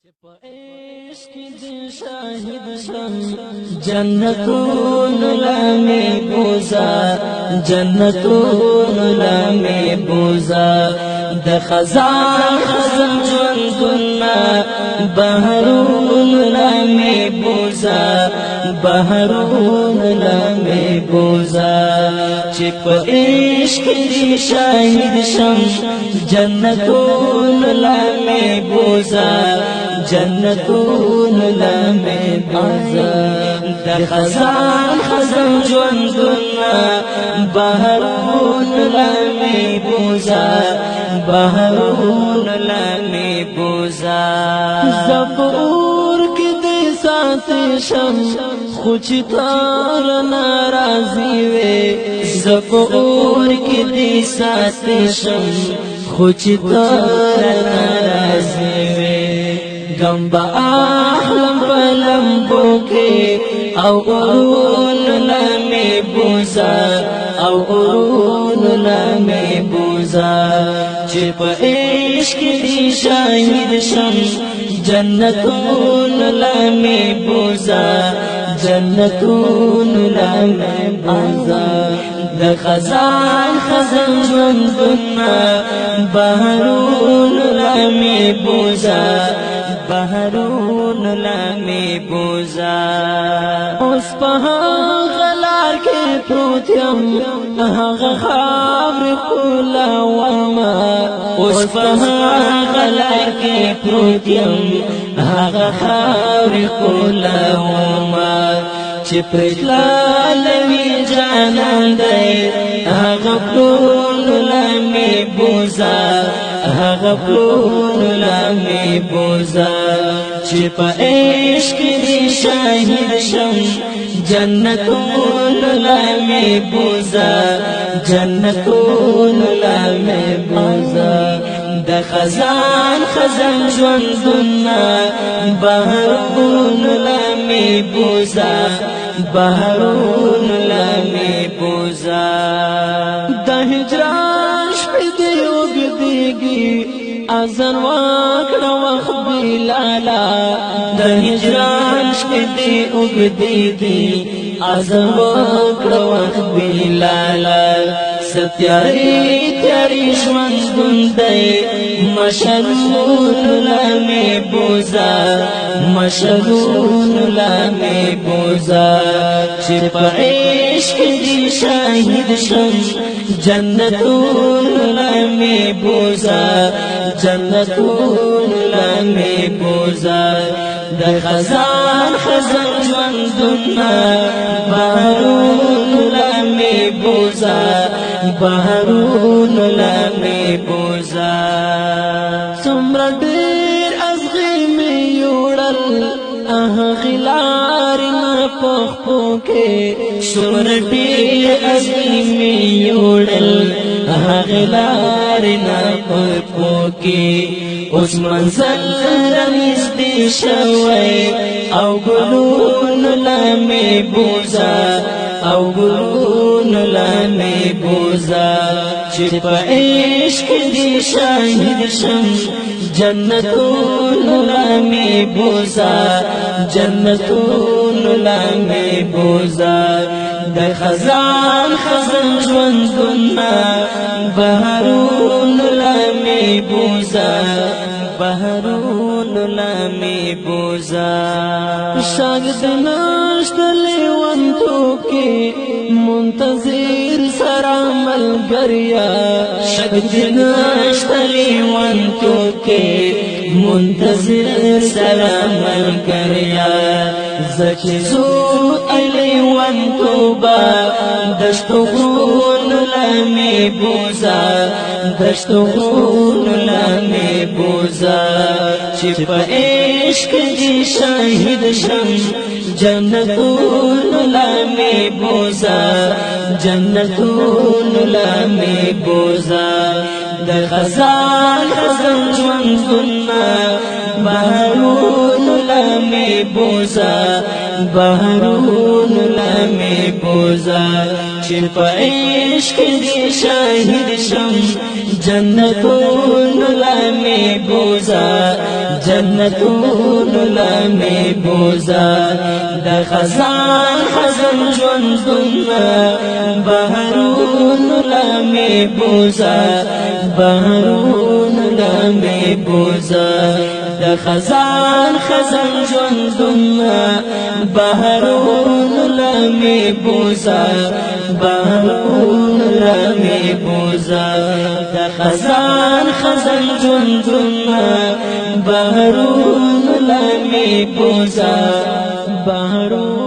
عشق دی شاهد شم جنتون لمی بوزا جنتون لمی بوزا د خزان ژوندونه بهرون لمی بوزا بهرون لمی بوزا چې په عشق دی شاهد شم جنتون لمی بوزا جنتون لمی بوزا د خزان ژوندونه بهرون لمی بوزا بهرون لمی بوزا زبور کې دې ساتي شم خو چې تار ناراضي وي زبور کې دې ساتي شم خو چې تار ناراضي وي غم با احلم بلمبو کې او اورون لمی بوزا او اورون لمی بوزا چې په عشق دی شاهد شم جنتون لمی بوزا جنتون لمی بوزا د خزان ژوندونه بهرون لمی بوزا بهرون لمی بوزا اوس په غلار کې پروت یم هغه خاور کولوما اوس په غلار کې پروت یم هغه خاور کولوما چې پرتلالوي جانان دی هغه پلون لمی بوزا هغه پلون لمی بوزا چې په عشق دی شاهد شم جنتون لمی بوزا جنتون لمی بوزا د خزان ژوندونه بهرون لمی بوزا بهرون لمی بوزا د هجران شپې دی وګدیږي اذان وکړه وخت بلالا د هجران شپې دی وګدیږي اذان وکړه وخت بلالا ستیاری تیاری ژوند دی مشرون لمی بوزا مشرون لمی بوزا چې په عشق دی شاهد شم جنتون لمی بوزا جنتون لمی بوزا د خزان ژوندونه بهرون لمی بوزا بهرون لمی بوزا څومره ډېر ازغي مې یوړل غلار نه پخپو کې څومره ډېر ازغي مې یوړل غلار نه پخپو کې اوس منزل رنځدې شوی او ګلون لمی بوزا او ګلون لمی بوزا چې په عشق دی شاهد شم جنتون لمی بوزا جنتون لمی بوزا د خزان ژوندونه بهرون لمی بوزا بهرون لمی بوزا شاگرد نشت لیوانتو کې منتظر سره ملګریا شاگرد نشت لیوانتو کې منتظر سره ملګریا زکه زو لیوانتو با دشتو غرون لمی بوزا دشتو غرون لمی بوزا چې په عشق دی شاهد شم جنتون لمی بوزا جنتون لمی بوزا د خزان ژوندونه بهرون لمی بوزا بهرون لمی بوزا چې په عشق دی شاهد شم جنتون لمی بوزا جنتون لمی بوزا دا خزان خزان جوندنا بهرون لمی بوزا بهرون لمی بوزا دا خزان خزان جوندنا بهرون لمی بوزا بهرون لمی بوزا دا خزان خزان جوندنا بهرون لمی بوزا بهرون